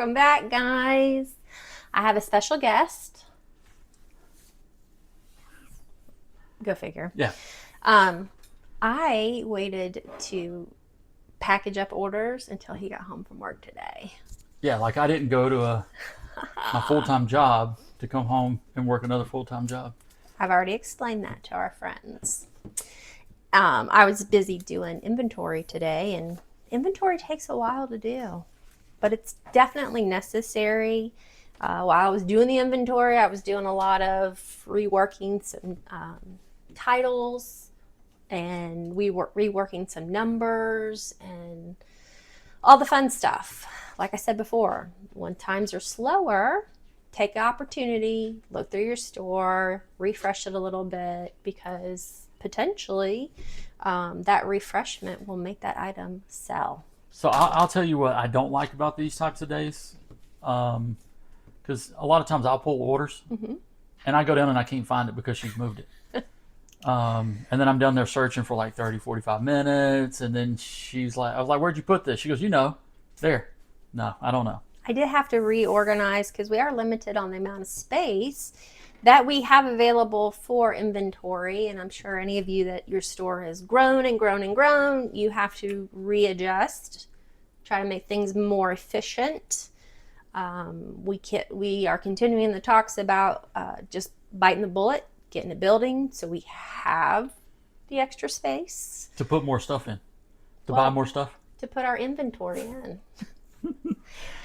Welcome back, guys. I have a special guest. Go figure. Yeah. I waited to package up orders until he got home from work today. Yeah, like I didn't go to my full-time job to come home and work another full-time job. I've already explained that to our friends. I was busy doing inventory today, and inventory takes a while to do, but it's definitely necessary. While I was doing the inventory, I was doing a lot of reworking some titles, and we were reworking some numbers and all the fun stuff. Like I said before, when times are slower, take the opportunity, look through your store, refresh it a little bit, because potentially that refreshment will make that item sell. So I'll tell you what I don't like about these types of days, because a lot of times I'll pull orders and I go down and I can't find it because she's moved it. And then I'm down there searching for like 30, 45 minutes. And then she's like, I was like, where'd you put this? She goes, there. No, I don't know. I did have to reorganize because we are limited on the amount of space that we have available for inventory. And I'm sure any of you that your store has grown and grown and grown, you have to readjust, try to make things more efficient. We are continuing the talks about just biting the bullet, getting a building so we have the extra space. To put more stuff in. To buy more stuff? To put our inventory in.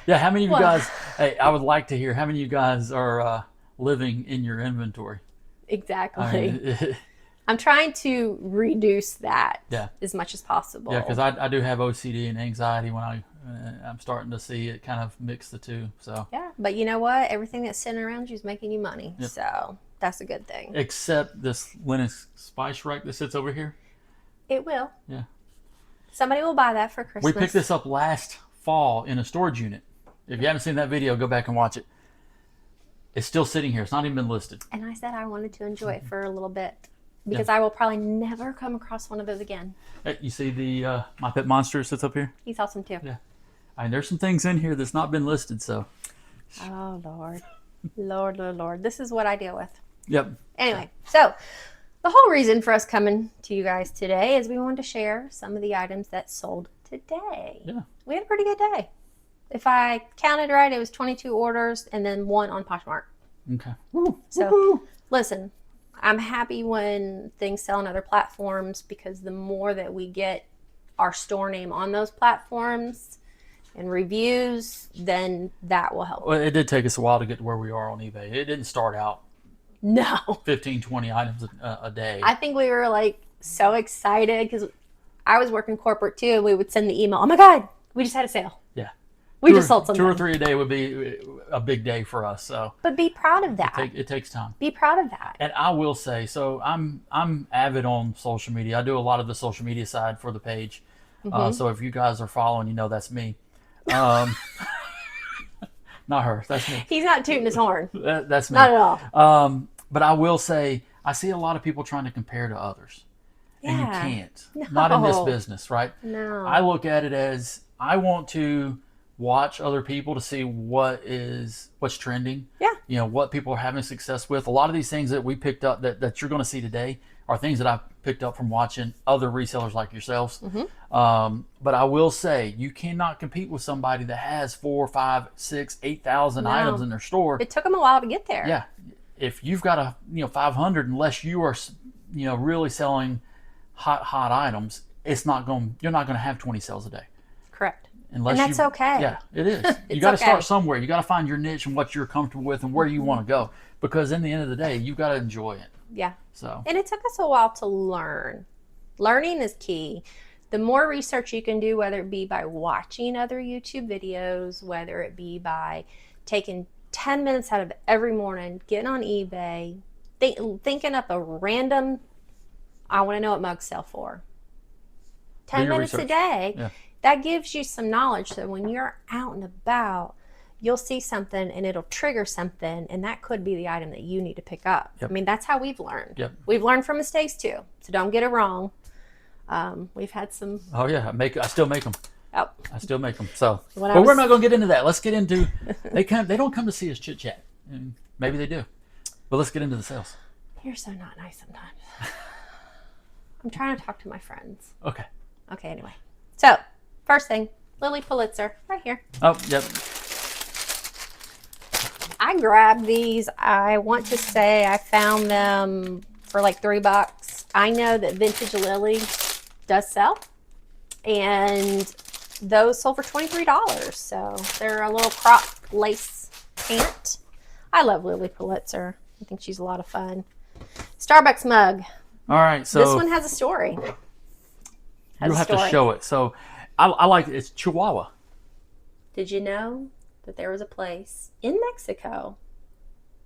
Yeah, how many of you guys, hey, I would like to hear how many of you guys are living in your inventory? Exactly. I mean, I'm trying to reduce that Yeah. as much as possible. Yeah, because I do have OCD and anxiety when I'm starting to see it kind of mix the two. So Yeah, but you know what? Everything that's sitting around you is making you money. Yep. So that's a good thing. Except this Linux spice rack that sits over here. It will. Yeah. Somebody will buy that for Christmas. We picked this up last fall in a storage unit. If you haven't seen that video, go back and watch it. It's still sitting here. It's not even been listed. And I said I wanted to enjoy it for a little bit because I will probably never come across one of those again. Hey, you see the My Pet Monster sits up here? He's awesome too. Yeah. And there's some things in here that's not been listed, so. Oh, Lord. Lord, Lord, Lord. This is what I deal with. Yep. Anyway, so the whole reason for us coming to you guys today is we wanted to share some of the items that sold today. Yeah. We had a pretty good day. If I counted right, it was 22 orders and then 1 on Poshmark. Okay. So listen, I'm happy when things sell on other platforms because the more that we get our store name on those platforms and reviews, then that will help. Well, it did take us a while to get to where we are on eBay. It didn't start out No. 15, 20 items a day. I think we were like so excited because I was working corporate too. We would send the email, oh my God, we just had a sale. Yeah. We just sold something. 2 or 3 a day would be a big day for us. So But be proud of that. it takes time. Be proud of that. And I will say, so I'm avid on social media. I do a lot of the social media side for the page. So if you guys are following, that's me. Not her. That's me. He's not tooting his horn. That's me. Not at all. But I will say, I see a lot of people trying to compare to others. And you Yeah. can't. No. Not in this business, right? No. I look at it as I want to watch other people to see what's trending. Yeah. What people are having success with. A lot of these things that we picked up that you're going to see today are things that I picked up from watching other resellers like yourselves. But I will say you cannot compete with somebody that has 4, 5, 6, 8,000 items in their store. It took them a while to get there. Yeah. If you've got 500, unless you are, really selling hot items, you're not going to have 20 sales a day. Correct. Unless and that's okay. Yeah, it is. You It's got to okay. start somewhere. You got to find your niche and what you're comfortable with and where you want to go. Because in the end of the day, you've got to enjoy it. Yeah. So. And it took us a while to learn. Learning is key. The more research you can do, whether it be by watching other YouTube videos, whether it be by taking 10 minutes out of every morning, getting on eBay, thinking up a random, I want to know what mugs sell for. 10 minutes a day. Yeah. That gives you some knowledge so when you're out and about, you'll see something and it'll trigger something, and that could be the item that you need to pick up. Yep. I mean, that's how we've learned. Yep. We've learned from mistakes too, so don't get it wrong. We've had some. Oh yeah, I still make them. Oh, I still make them. So, When I but we're was- not going to get into that. Let's get into. They don't come to see us chit chat. Maybe they do, but let's get into the sales. you're so not nice sometimes. I'm trying to talk to my friends. Okay. Okay, anyway. So, first thing, Lily Pulitzer, right here. Oh, yep. I grabbed these. I want to say I found them for like $3. I know that Vintage Lily does sell, and those sold for $23. So they're a little crop lace pant. I love Lily Pulitzer. I think she's a lot of fun. Starbucks mug. All right. So This one has a story. you'll have to show it. So I like it. It's Chihuahua. Did you know that there was a place in Mexico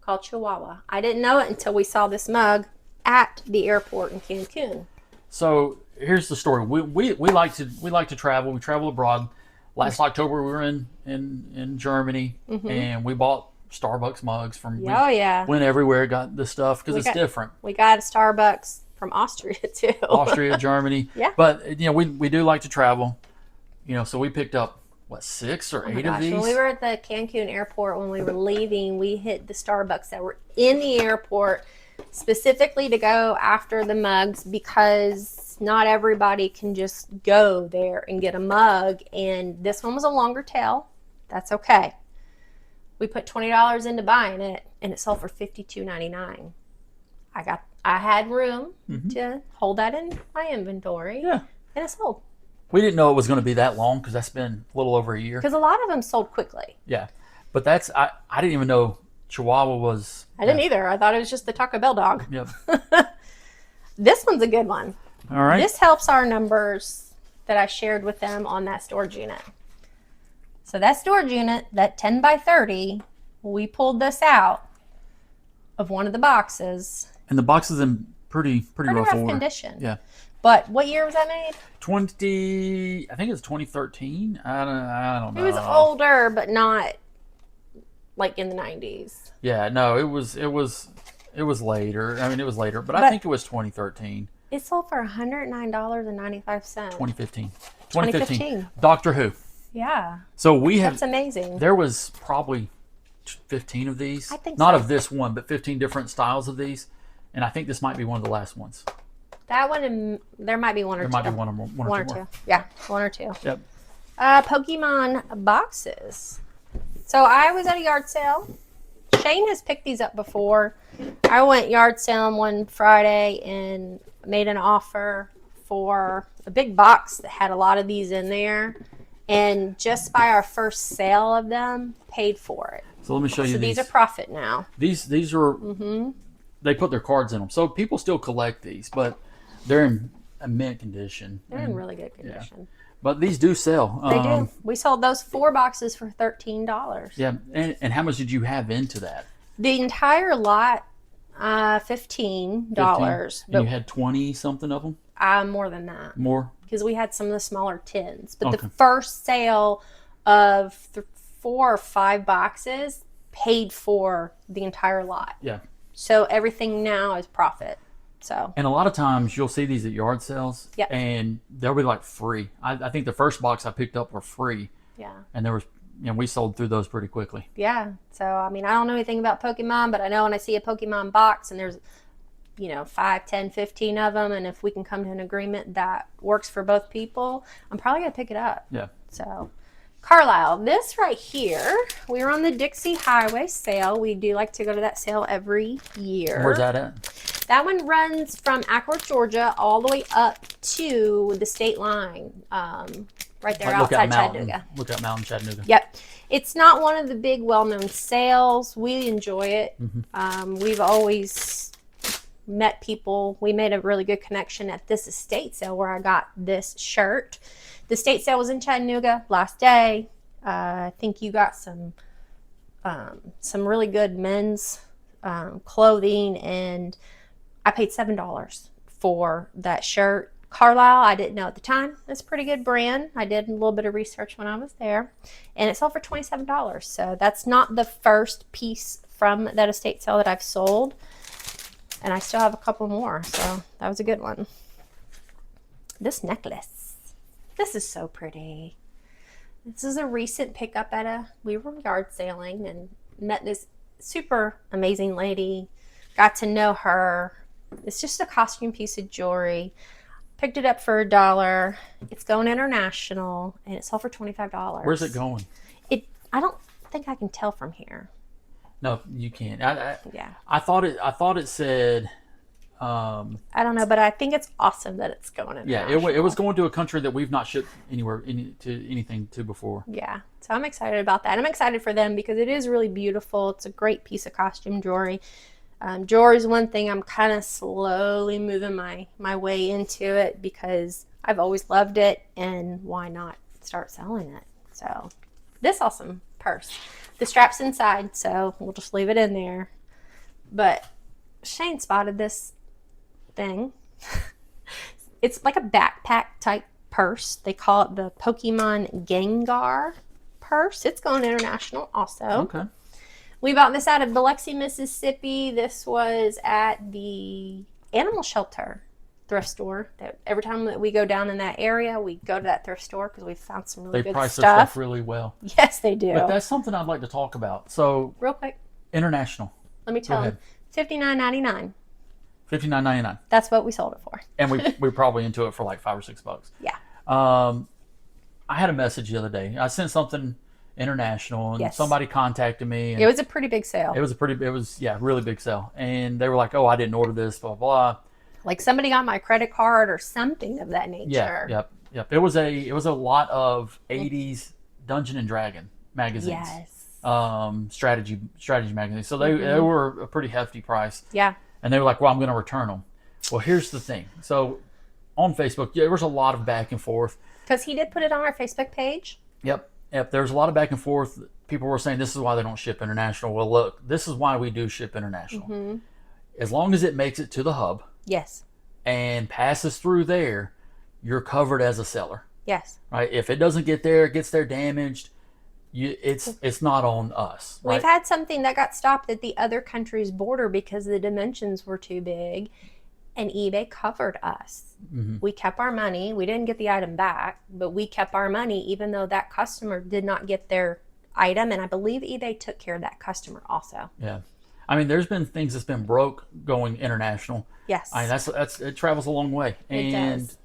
called Chihuahua? I didn't know it until we saw this mug at the airport in Cancun. So here's the story. We like to travel. We travel abroad. Last October we were in Germany, and we bought Starbucks mugs from. Oh yeah. Went everywhere, got the stuff because it's different. We got a Starbucks from Austria too. Austria, Germany. Yeah. But we do like to travel. So we picked up 6 or 8 of these. When we were at the Cancun airport, when we were leaving, we hit the Starbucks that were in the airport specifically to go after the mugs, because not everybody can just go there and get a mug. And this one was a longer tail. That's okay. We put $20 into buying it, and it sold for $52.99. I had room to hold that in my inventory. Yeah. And it sold. We didn't know it was going to be that long because that's been a little over a year. Because a lot of them sold quickly. Yeah. But I didn't even know Chihuahua was. I didn't either. I thought it was just the Taco Bell dog. Yep. This one's a good one. All right. This helps our numbers that I shared with them on that storage unit. So that storage unit, that 10 by 30, we pulled this out of one of the boxes. And the box is in pretty rough order. Condition. Yeah. But what year was that made? I think it's 2013. I don't know. It was older, but not like in the 90s. Yeah, no, it was later. I mean, it was later, but I think it was 2013. It sold for $109.95. 2015. 2015. Doctor Who. Yeah. So That's amazing. There was probably 15 of these. I think Not so. of this one, but 15 different styles of these. And I think this might be one of the last ones. That one, there might be one or two. There might be one or two more. Yeah, one or two. Yep. Pokemon boxes. So I was at a yard sale. Shane has picked these up before. I went yard sale one Friday and made an offer for a big box that had a lot of these in there. And just by our first sale of them, paid for it. So let me show you these. So these are profit now. These are, they put their cards in them. So people still collect these, but they're in a mint condition. They're in really good condition. Yeah. But these do sell. They do. We sold those 4 boxes for $13. Yeah. And how much did you have into that? The entire lot, $15. And you had 20 something of them? More than that. More? Because we had some of the smaller tins. But Okay. the first sale of 4 or 5 boxes paid for the entire lot. Yeah. So everything now is profit. So. And a lot of times you'll see these at yard sales, Yep. and they'll be like free. I think the first box I picked up were free, Yeah. and there was, we sold through those pretty quickly. Yeah. So, I mean, I don't know anything about Pokemon, but I know when I see a Pokemon box and there's, 5, 10, 15 of them, and if we can come to an agreement that works for both people, I'm probably going to pick it up. Yeah. So, Carlisle, this right here, we were on the Dixie Highway sale. We do like to go to that sale every year. Where's that at? That one runs from Ackworth, Georgia, all the way up to the state line, right there outside Chattanooga. Lookout Mountain, Chattanooga. Yep. It's not one of the big, well-known sales. We enjoy it. We've always met people. We made a really good connection at this estate sale where I got this shirt. The estate sale was in Chattanooga last day. I think you got some really good men's clothing, and I paid $7 for that shirt. Carlisle, I didn't know at the time. It's a pretty good brand. I did a little bit of research when I was there, and it sold for $27. So that's not the first piece from that estate sale that I've sold, and I still have a couple more. So that was a good one. This necklace. This is so pretty. This is a recent pickup we were yard sailing and met this super amazing lady. Got to know her. It's just a costume piece of jewelry. Picked it up for $1. It's going international, and it sold for $25. Where's it going? I don't think I can tell from here. No, you can't. Yeah. I thought it said. I don't know, but I think it's awesome that it's going international. Yeah, it was going to a country that we've not shipped anything to before. Yeah, so I'm excited about that. I'm excited for them because it is really beautiful. It's a great piece of costume jewelry. Jewelry is one thing I'm kind of slowly moving my way into it because I've always loved it, and why not start selling it? So this awesome purse. The strap's inside, so we'll just leave it in there. But Shane spotted this thing. It's like a backpack type purse. They call it the Pokemon Gengar purse. It's going international also. Okay. We bought this out of Biloxi, Mississippi. This was at the animal shelter thrift store. Every time that we go down in that area, we go to that thrift store because we found some really good stuff. They price their stuff really well. Yes, they do. But that's something I'd like to talk about. So real quick, international. let me tell you, $59.99. $59.99. That's what we sold it for. And we're probably into it for like $5 or $6. Yeah. I had a message the other day. I sent something international, and somebody contacted me. And it was a pretty big sale. It was really big sale. And they were like, "Oh, I didn't order this, blah blah." Like somebody got my credit card or something of that nature. Yeah, yep. It was a lot of 80s Dungeon and Dragon magazines. Yes. Strategy magazines. So they were a pretty hefty price. Yeah. And they were like, "Well, I'm going to return them." Well, here's the thing. So on Facebook, there was a lot of back and forth. Because he did put it on our Facebook page. Yep. There's a lot of back and forth. People were saying this is why they don't ship international. Well, look, this is why we do ship international. Mm-hmm. As long as it makes it to the hub. Yes. And passes through there, you're covered as a seller. Yes. Right. If it doesn't get there, it gets there damaged. It's not on us. Right? We've had something that got stopped at the other country's border because the dimensions were too big, and eBay covered us. Mm-hmm. We kept our money. We didn't get the item back, but we kept our money even though that customer did not get their item, and I believe eBay took care of that customer also. Yeah. I mean, there's been things that's been broke going international. Yes. I mean, that's it travels a long way. It does.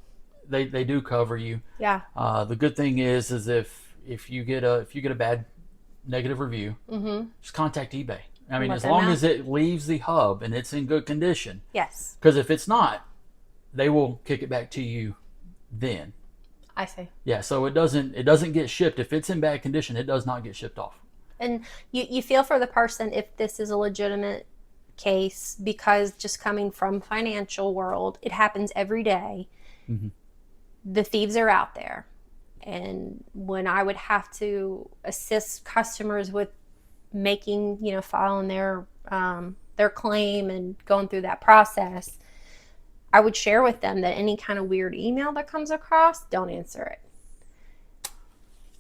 They do cover you. Yeah. The good thing is if you get a bad negative review, just contact eBay. I mean, as long as it leaves the hub and it's in good condition. Yes. Because if it's not, they will kick it back to you then. I see. Yeah, so it doesn't get shipped. If it's in bad condition, it does not get shipped off. And you feel for the person if this is a legitimate case, because just coming from financial world, it happens every day. Mm-hmm. The thieves are out there. And when I would have to assist customers with making, filing their claim and going through that process, I would share with them that any kind of weird email that comes across, don't answer it.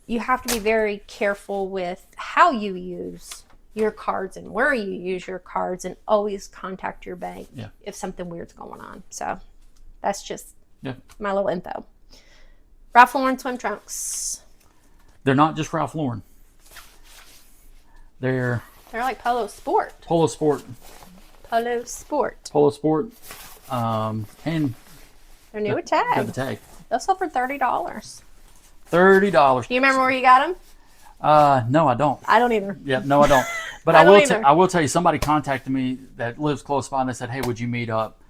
You have to be very careful with how you use your cards and where you use your cards, and always contact your bank if something weird's going on. So that's just my little info. Ralph Lauren swim trunks. They're not just Ralph Lauren. They're like Polo Sport. Polo Sport. And they're new with tag. Got the tag. They'll sell for $30. $30. Do you remember where you got them? No, I don't. I don't either. Yeah, no, I don't. But I will tell you, somebody contacted me that lives close by, and they said, "Hey, would you meet up?"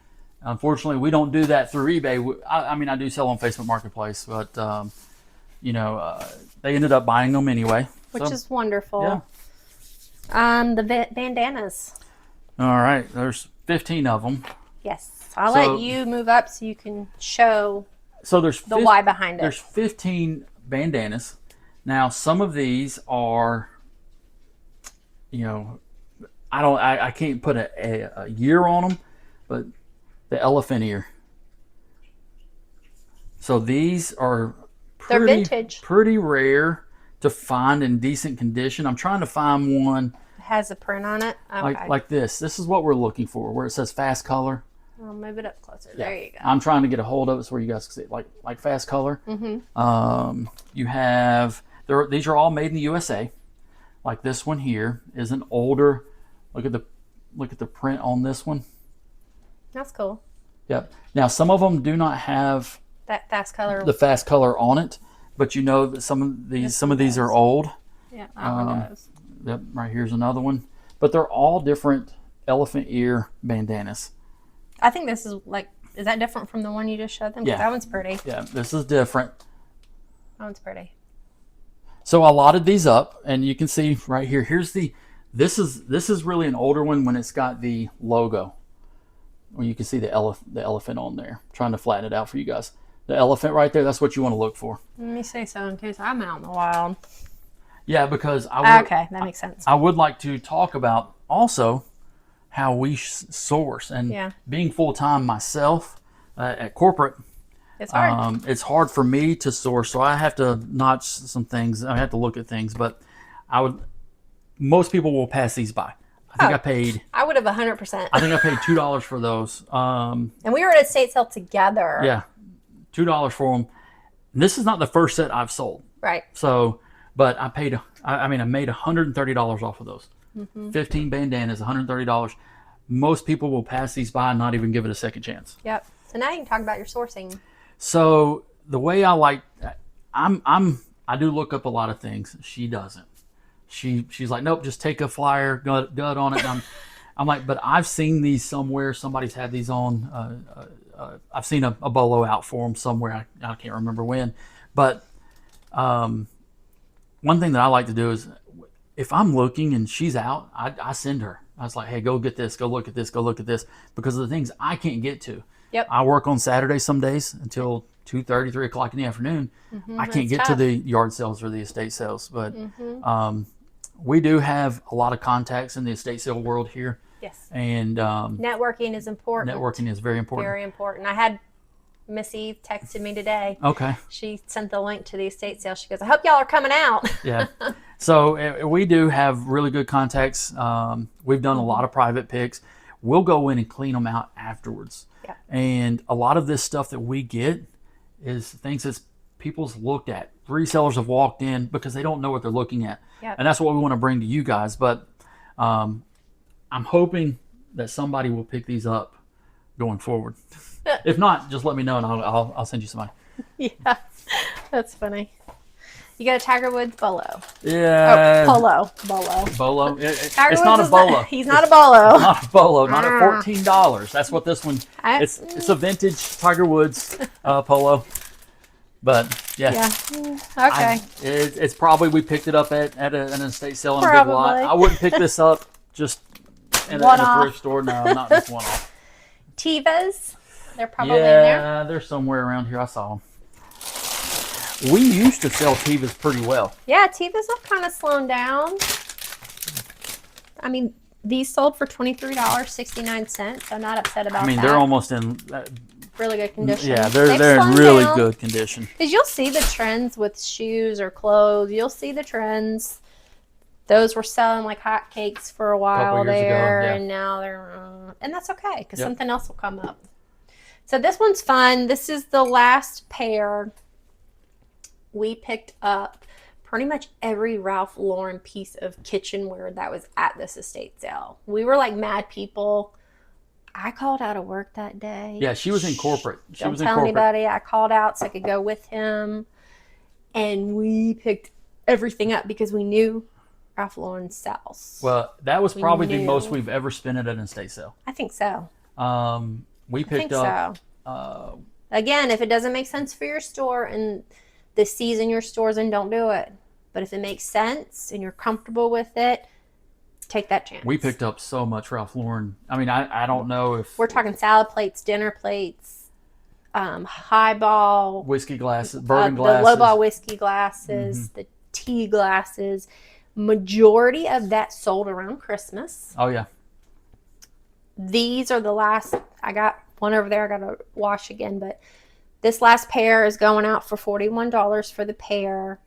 Unfortunately, we don't do that through eBay. I mean, I do sell on Facebook Marketplace, but they ended up buying them anyway, which is wonderful. Yeah. The bandanas. All right, there's 15 of them. Yes, I'll let you move up so you can show. So there's the why behind it. There's 15 bandanas. Now, some of these are, I can't put a year on them, but the elephant ear. So these are they're vintage. Pretty rare to find in decent condition. I'm trying to find one. It has a print on it. Okay. Like this. This is what we're looking for, where it says fast color. I'll move it up closer. Yeah. There you go. I'm trying to get a hold of it so where you guys can see it, like fast color. Mm-hmm. You have These are all made in the USA. Like this one here is an older. Look at the print on this one. That's cool. Yep. Now some of them do not have That fast color. the fast color on it, but you know that some of these are old. Yeah, that one does. Yep. Right here's another one, but they're all different elephant ear bandanas. I think this is like. Is that different from the one you just showed them? 'Cause Yeah. that one's pretty. Yeah, this is different. That one's pretty. So I lotted these up, and you can see right here. This is really an older one when it's got the logo. Well, you can see the elephant on there. I'm trying to flatten it out for you guys. The elephant right there. That's what you want to look for. Let me say so in case I'm out in the wild. Yeah, because Okay, that makes sense. I would like to talk about also how we source, and being full time myself at corporate. It's hard. It's hard for me to source, so I have to notch some things. I have to look at things, but most people will pass these by. I would have 100%. I think I paid $2 for those. And we were at a state sale together. Yeah, $2 for them. And this is not the first set I've sold. Right. So, but I made $130 off of those. 15 bandanas, $130. Most people will pass these by and not even give it a second chance. Yep. So now you can talk about your sourcing. So the way I do look up a lot of things. She doesn't. She's like, nope, just take a flyer, gut on it. And I'm like, but I've seen these somewhere. Somebody's had these on. I've seen a bolo out for them somewhere. I can't remember when. But one thing that I like to do is, if I'm looking and she's out, I send her. I was like, hey, go get this, go look at this, go look at this, because of the things I can't get to. Yep. I work on Saturdays some days until 2:30, 3 o'clock in the afternoon. I can't get to the yard sales or the estate sales. But we do have a lot of contacts in the estate sale world here. Yes. And networking is important. Networking is very important. Very important. I had Missy texted me today. Okay. She sent the link to the estate sale. She goes, I hope y'all are coming out. Yeah. So we do have really good contacts. We've done a lot of private picks. We'll go in and clean them out afterwards. Yeah. And a lot of this stuff that we get is things that people's looked at. Resellers have walked in because they don't know what they're looking at. Yep. And that's what we want to bring to you guys. But I'm hoping that somebody will pick these up going forward. If not, just let me know and I'll send you somebody. Yeah, that's funny. You got a Tiger Woods bolo. Yeah. Polo. Bolo. Bolo. It's not a bolo. He's not a bolo. Not a bolo. Not at $14. That's what this one. It's a vintage Tiger Woods polo. But yeah. Okay. It's probably we picked it up at an estate sale in a big Probably. lot. I wouldn't pick this up just in a thrift store. No, not just one off. Tivas. They're probably in there. Yeah, they're somewhere around here. I saw them. We used to sell Tivas pretty well. Yeah, Tivas have kind of slowed down. I mean, these sold for $23.69. I'm not upset about that. I mean, they're almost in really good condition. Yeah, they're in really good condition. Because you'll see the trends with shoes or clothes. You'll see the trends. Those were selling like hotcakes for a while there, and now they're, and that's okay because something else will come up. So this one's fun. This is the last pair. We picked up pretty much every Ralph Lauren piece of kitchenware that was at this estate sale. We were like mad people. I called out of work that day. Yeah, she was in corporate. Don't tell anybody. I called out so I could go with him. And we picked everything up because we knew Ralph Lauren sells. Well, that was probably the most we've ever spent at an estate sale. I think so. We picked up. Again, if it doesn't make sense for your store and the season your store's in, don't do it. But if it makes sense and you're comfortable with it, take that chance. We picked up so much Ralph Lauren. I mean, I don't know if we're talking salad plates, dinner plates, highball, whiskey glasses, bourbon glasses, the lowball whiskey glasses, the tea glasses. Majority of that sold around Christmas. Oh yeah. These are the last. I got one over there. I got to wash again, but this last pair is going out for $41 for the pair.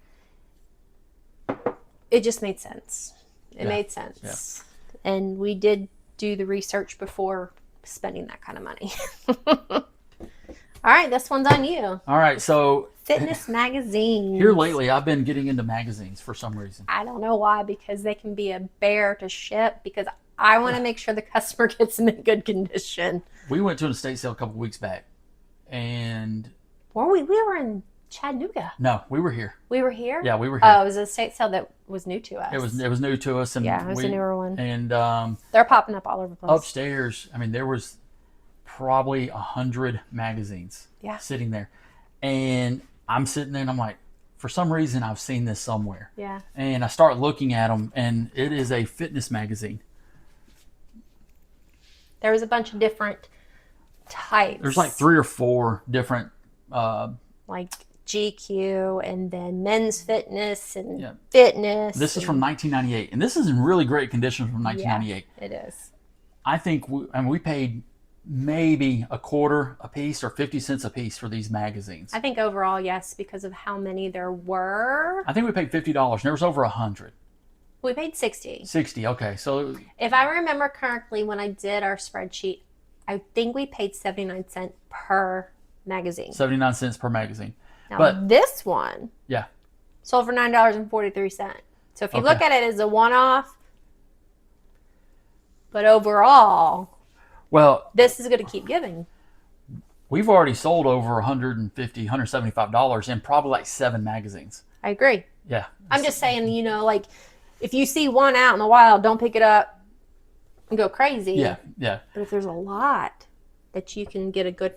It just made sense. It made sense. Yeah. And we did do the research before spending that kind of money. All right, this one's on you. All right, so Fitness magazines. here lately, I've been getting into magazines for some reason. I don't know why, because they can be a bear to ship, because I want to make sure the customer gets them in good condition. We went to an estate sale a couple weeks back, and Were we? We were in Chattanooga. no, we were here. We were here? Yeah, we were here. Oh, it was a estate sale that was new to us. It was new to us, and Yeah, it was a newer one. And They're popping up all over the place. upstairs, I mean, there was probably 100 magazines sitting there, and I'm sitting there and I'm like, for some reason I've seen this somewhere. Yeah. And I start looking at them, and it is a fitness magazine. There was a bunch of different types. There's like 3 or 4 different like GQ, and then men's fitness and fitness. This is from 1998, and this is in really great condition from 1998. Yeah, it is. I think we paid maybe a quarter a piece or 50 cents a piece for these magazines. I think overall, yes, because of how many there were. I think we paid $50, and there was over 100. We paid 60. 60, okay. So if I remember correctly, when I did our spreadsheet, I think we paid 79 cents per magazine. 79 cents per magazine. Now, but this one sold for $9.43. So if you look at it as a one-off, but overall, well, this is going to keep giving. We've already sold over $150, $175 in probably like 7 magazines. I agree. Yeah. I'm just saying, you know, like if you see one out in the wild, don't pick it up and go crazy. Yeah, yeah. But if there's a lot that you can get a good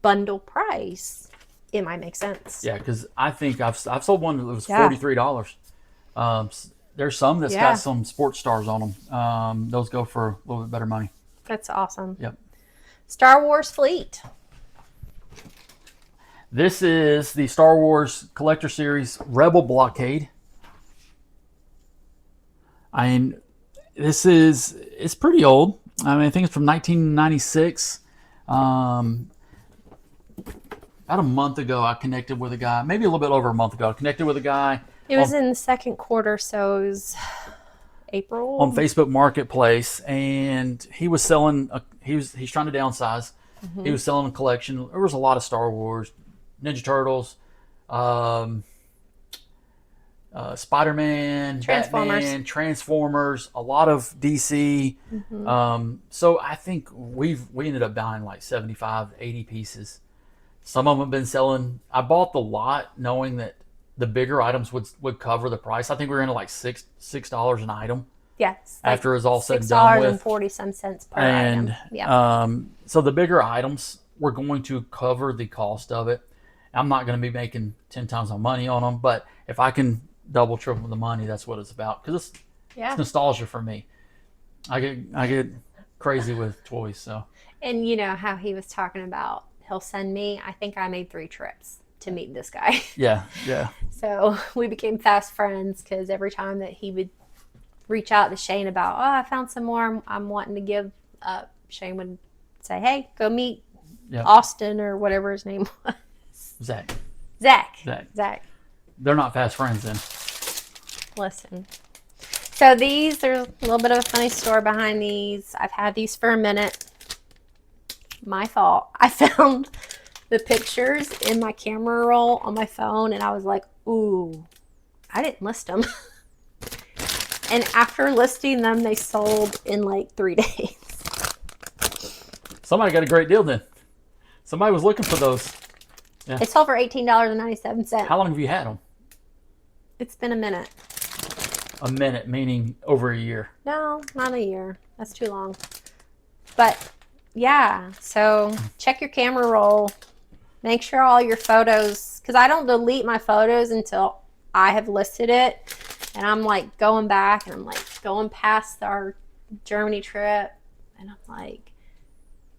bundle price, it might make sense. Yeah, because I think I've sold one that was $43. There's some that's got some sports stars on them. Those go for a little bit better money. That's awesome. Yep. Star Wars Fleet. This is the Star Wars Collector Series Rebel Blockade. I mean, it's pretty old. I mean, I think it's from 1996. About a month ago, I connected with a guy, maybe a little bit over a month ago. I connected with a guy. It was in the second quarter, so it was April. On Facebook Marketplace, and he was selling, he's trying to downsize. Mm-hmm. He was selling a collection. There was a lot of Star Wars, Ninja Turtles, Spider-Man, Batman, Transformers, a lot of DC. Mm-hmm. So I think we ended up buying like 75, 80 pieces. Some of them have been selling. I bought the lot knowing that the bigger items would cover the price. I think we were into like $6 an item. Yes. After it was all said and done with. $6.40 per item. Yeah. So the bigger items were going to cover the cost of it. I'm not going to be making 10 times my money on them, but if I can double, triple the money, that's what it's about. Because it's nostalgia for me. I get crazy with toys. So. And you know how he was talking about he'll send me. I think I made 3 trips to meet this guy. Yeah, yeah. So we became fast friends because every time that he would reach out to Shane about, I found some more I'm wanting to give up, Shane would say, hey, go meet Austin or whatever his name was. Zach. They're not fast friends then. Listen. So there's a little bit of a funny story behind these. I've had these for a minute. My fault. I found the pictures in my camera roll on my phone, and I was like, ooh, I didn't list them. And after listing them, they sold in like 3 days. Somebody got a great deal then. Somebody was looking for those. Yeah. It sold for $18.97. How long have you had them? It's been a minute. A minute, meaning over a year. No, not a year. That's too long. But yeah, so check your camera roll. Make sure all your photos, because I don't delete my photos until I have listed it. And I'm like going back and I'm like going past our Germany trip. And I'm like,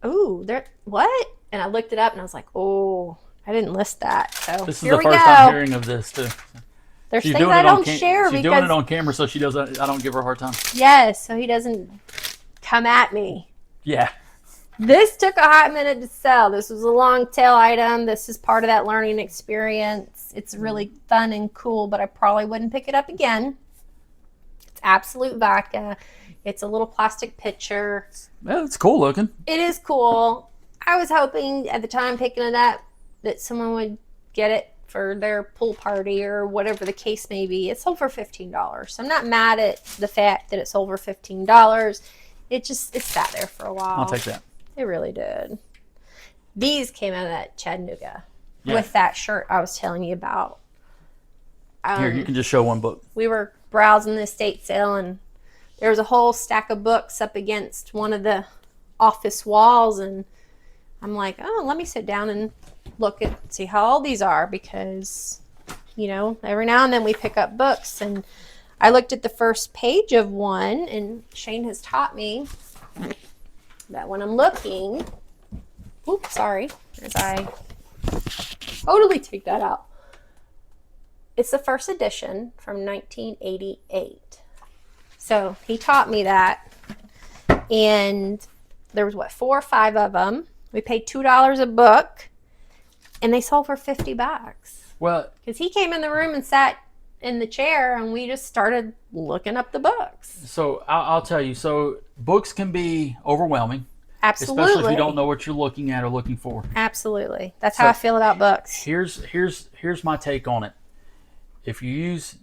ooh, what? And I looked it up and I was like, oh, I didn't list that. So this is here the first time hearing of this too. There's things I don't share she's doing it on camera so she doesn't. I don't give her a hard time. Yes, so he doesn't come at me. Yeah. This took a hot minute to sell. This was a long tail item. This is part of that learning experience. It's really fun and cool, but I probably wouldn't pick it up again. It's Absolute Vodka. It's a little plastic pitcher. Yeah, it's cool looking. It is cool. I was hoping at the time picking it up that someone would get it for their pool party or whatever the case may be. It sold for $15. So I'm not mad at the fact that it sold for $15. It sat there for a while. I'll take that. It really did. These came out of that Chattanooga Yeah. with that shirt I was telling you about. Here, you can just show one book. We were browsing the estate sale, and there was a whole stack of books up against one of the office walls, and I'm like, oh, let me sit down and look at see how old these are, because every now and then we pick up books. And I looked at the first page of one, and Shane has taught me that when I'm looking, oops, sorry, as I totally take that out, it's the first edition from 1988. So he taught me that, and there was 4 or 5 of them. We paid $2 a book, and they sold for $50. Well, because he came in the room and sat in the chair, and we just started looking up the books. So I'll tell you. So books can be overwhelming, Absolutely, especially if you don't know what you're looking at or looking for. Absolutely, that's how I feel about books. Here's my take on it. If you use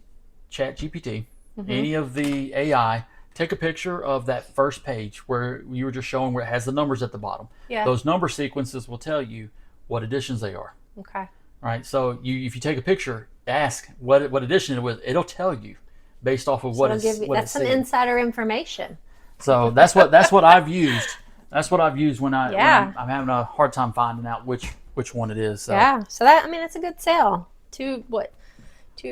ChatGPT, any of the AI, take a picture of that first page where you were just showing where it has the numbers at the bottom. Yeah. Those number sequences will tell you what editions they are. Okay. Right. So if you take a picture, ask what edition it was. It'll tell you based off of That's some insider information. So that's what I've used. That's what I've used when I'm having a hard time finding out which one it is. So. Yeah. So that's a good sale. 2,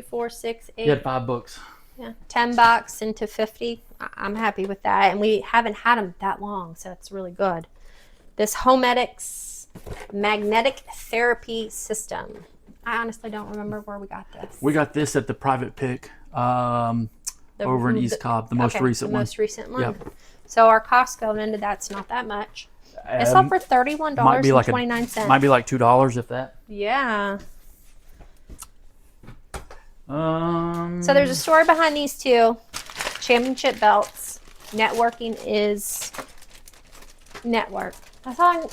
4, 6, 8. You had 5 books. Yeah, $10 into 50. I'm happy with that, and we haven't had them that long, so it's really good. This Homedics magnetic therapy system. I honestly don't remember where we got this. We got this at the private pick over in East Cobb, the most recent one. The most recent one. Yep. So our cost going into that's not that much. It sold for $31.29. Might be like $2 if that. Yeah. So there's a story behind these two championship belts. Networking is network. That's all.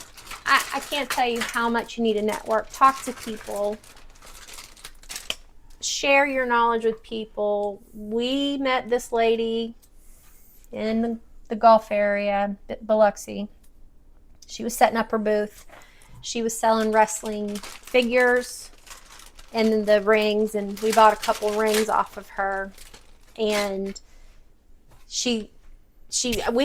I can't tell you how much you need to network. Talk to people. Share your knowledge with people. We met this lady in the Gulf area, Biloxi. She was setting up her booth. She was selling wrestling figures and the rings, and we bought a couple rings off of her. And we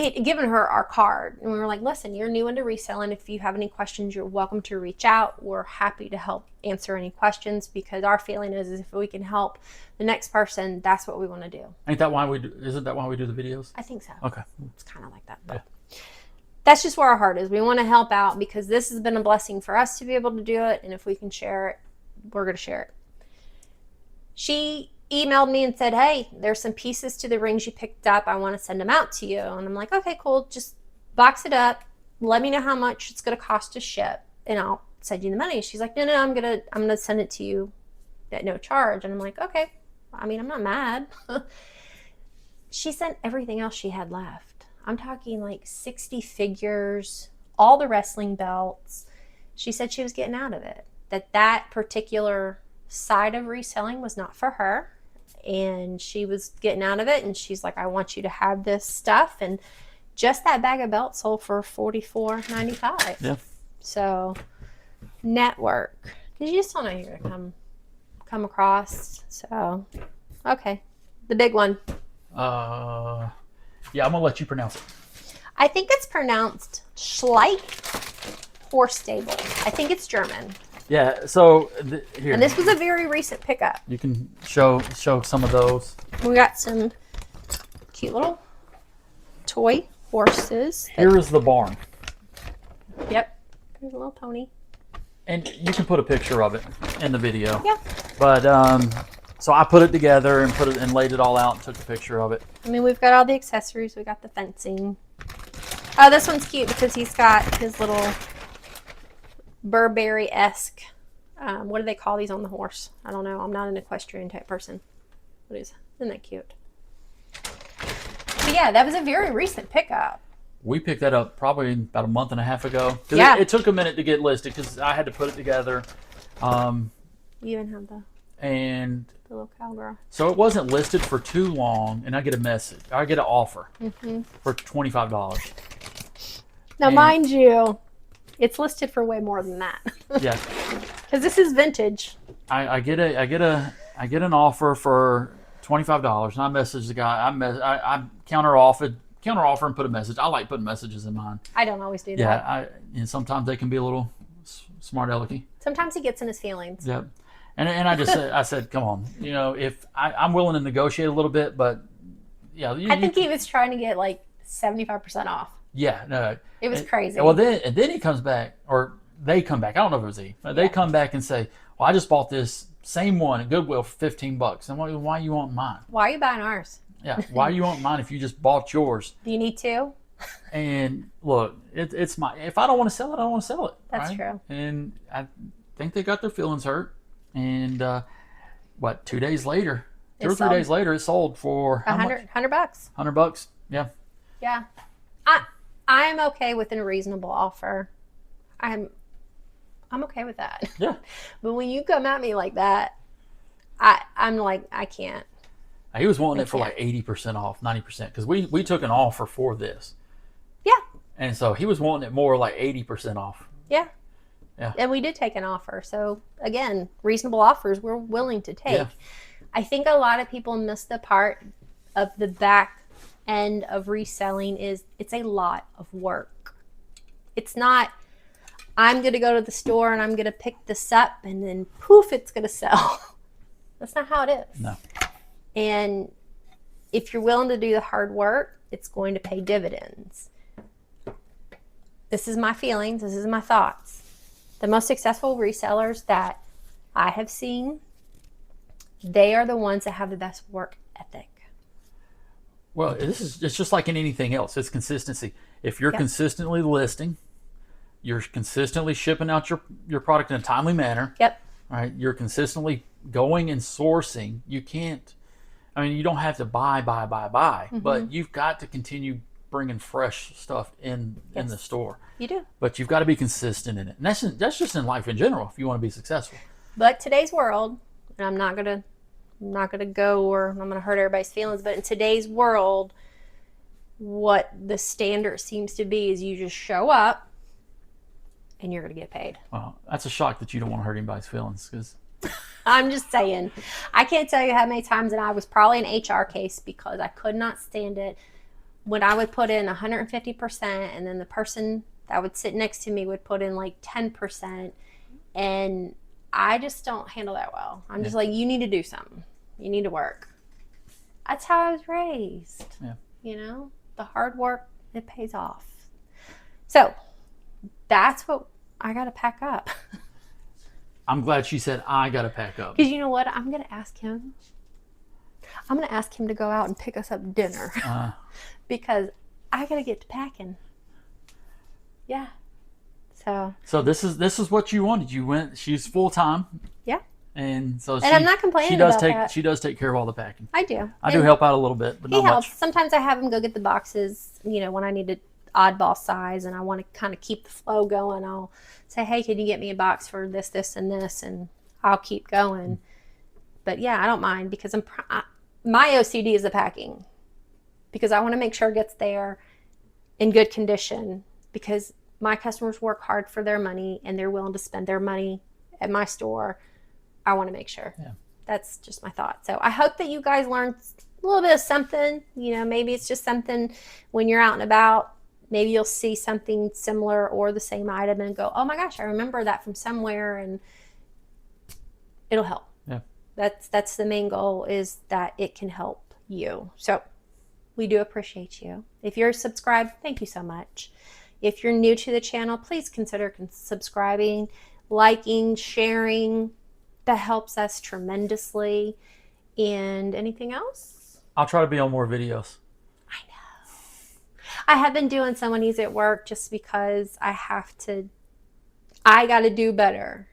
had given her our card, and we were like, listen, you're new into reselling. If you have any questions, you're welcome to reach out. We're happy to help answer any questions, because our feeling is if we can help the next person, that's what we want to do. Isn't that why we do the videos? I think so. Okay. It's kind of like that. But that's just where our heart is. We want to help out, because this has been a blessing for us to be able to do it. And if we can share it, we're going to share it. She emailed me and said, hey, there's some pieces to the rings you picked up. I want to send them out to you. And I'm like, okay, cool. Just box it up. Let me know how much it's going to cost to ship, and I'll send you the money. She's like, no, I'm going to send it to you at no charge. And I'm like, okay. I mean, I'm not mad. She sent everything else she had left. I'm talking like 60 figures, all the wrestling belts. She said she was getting out of it. That particular side of reselling was not for her, and she was getting out of it. And she's like, I want you to have this stuff. And just that bag of belts sold for $44.95. Yeah. So network, because you just don't know who you're gonna come across. So okay, the big one. Yeah, I'm gonna let you pronounce it. I think it's pronounced Schleich Horse Stable. I think it's German. Yeah, so here. And this was a very recent pickup. You can show some of those. We got some cute little toy horses. Here is the barn. Yep. There's a little pony. And you can put a picture of it in the video. Yeah. But so I put it together and laid it all out and took a picture of it. I mean, we've got all the accessories. We got the fencing. Oh, this one's cute because he's got his little Burberry-esque, what do they call these on the horse? I don't know. I'm not an equestrian type person. Isn't that cute? But yeah, that was a very recent pickup. We picked that up probably about a month and a half ago. Yeah. It took a minute to get listed because I had to put it together. You even have the little cowgirl. So it wasn't listed for too long, and I get a message. I get an offer for $25. Now, mind you, it's listed for way more than that. Yeah. Because this is vintage. I get an offer for $25, and I message the guy. I counter offer and put a message. I like putting messages in mine. I don't always do that. Yeah, and sometimes they can be a little smart alecky. Sometimes he gets in his feelings. Yep. And I just said, come on, if I'm willing to negotiate a little bit, but yeah, I think he was trying to get like 75% off. Yeah, no, it was crazy. Well, then he comes back, or they come back. I don't know if it was he. They come back and say, well, I just bought this same one at Goodwill for $15. And why you want mine? Why are you buying ours? Yeah, why you want mine if you just bought yours? Do you need two? And look, it's my. If I don't want to sell it, I don't want to sell it. That's right? true. And I think they got their feelings hurt. And 2 days later, 2 or 3 days later, it sold for how much? $100. $100. Yeah. Yeah. I'm okay with a reasonable offer. I'm okay with that. Yeah. But when you come at me like that, I'm like, I can't. He was wanting it for like 80% off, 90%, because we took an offer for this. Yeah. And so he was wanting it more like 80% off. Yeah. Yeah. And we did take an offer. So again, reasonable offers we're willing to take. Yeah. I think a lot of people miss the part of the back end of reselling is it's a lot of work. It's not, I'm going to go to the store and I'm going to pick this up and then poof, it's going to sell. That's not how it is. No. And if you're willing to do the hard work, it's going to pay dividends. This is my feelings. This is my thoughts. The most successful resellers that I have seen, they are the ones that have the best work ethic. Well, it's just like in anything else. It's consistency. If you're consistently listing, you're consistently shipping out your product in a timely manner. Yep. Right. You're consistently going and sourcing. You can't. I mean, you don't have to buy, but you've got to continue bringing fresh stuff in the store. You do. But you've got to be consistent in it. And that's just in life in general if you want to be successful. But today's world, and I'm not gonna go or I'm gonna hurt everybody's feelings, but in today's world, what the standard seems to be is you just show up and you're gonna get paid. Well, that's a shock that you don't want to hurt anybody's feelings, because I'm just saying, I can't tell you how many times, and I was probably an HR case because I could not stand it when I would put in 150% and then the person that would sit next to me would put in like 10%, and I just don't handle that well. I'm just like, you need to do something. You need to work. That's how I was raised. Yeah. The hard work, it pays off. So that's what I got to pack up. I'm glad she said I got to pack up. Because you know what? I'm going to ask him. I'm going to ask him to go out and pick us up dinner. Because I got to get to packing. Yeah. So this is what you wanted. You went. She's full time. Yeah. And so I'm not complaining about that. She does take care of all the packing. I do. I do help out a little bit, but he not helps. much. Sometimes I have him go get the boxes. When I need an oddball size and I want to kind of keep the flow going, I'll say, "Hey, can you get me a box for this, this, and this?" And I'll keep going. But yeah, I don't mind because my OCD is the packing, because I want to make sure it gets there in good condition, because my customers work hard for their money and they're willing to spend their money at my store. I want to make sure. Yeah. That's just my thought. So I hope that you guys learned a little bit of something. Maybe it's just something when you're out and about. Maybe you'll see something similar or the same item and go, oh my gosh, I remember that from somewhere, and it'll help. Yeah. That's the main goal, is that it can help you. So we do appreciate you. If you're subscribed, thank you so much. If you're new to the channel, please consider subscribing, liking, sharing. That helps us tremendously. And anything else? I'll try to be on more videos. I know. I have been doing some when he's at work just because I got to do better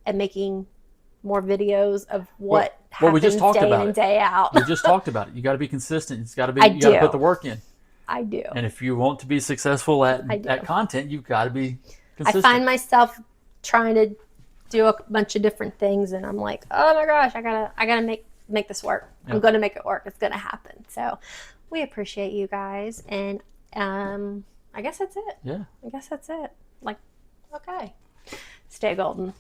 at making more videos of what happens we just talked day about in and it. day out. We just talked about it. You got to be consistent. You got to put the work in. I do. And if you want to be successful I do. at content, you've got to be I consistent. find myself trying to do a bunch of different things, and I'm like, oh my gosh, I gotta make this work. Yep. I'm gonna make it work. It's gonna happen. So we appreciate you guys, and I guess that's it. Yeah. I guess that's it. Like, okay, stay golden.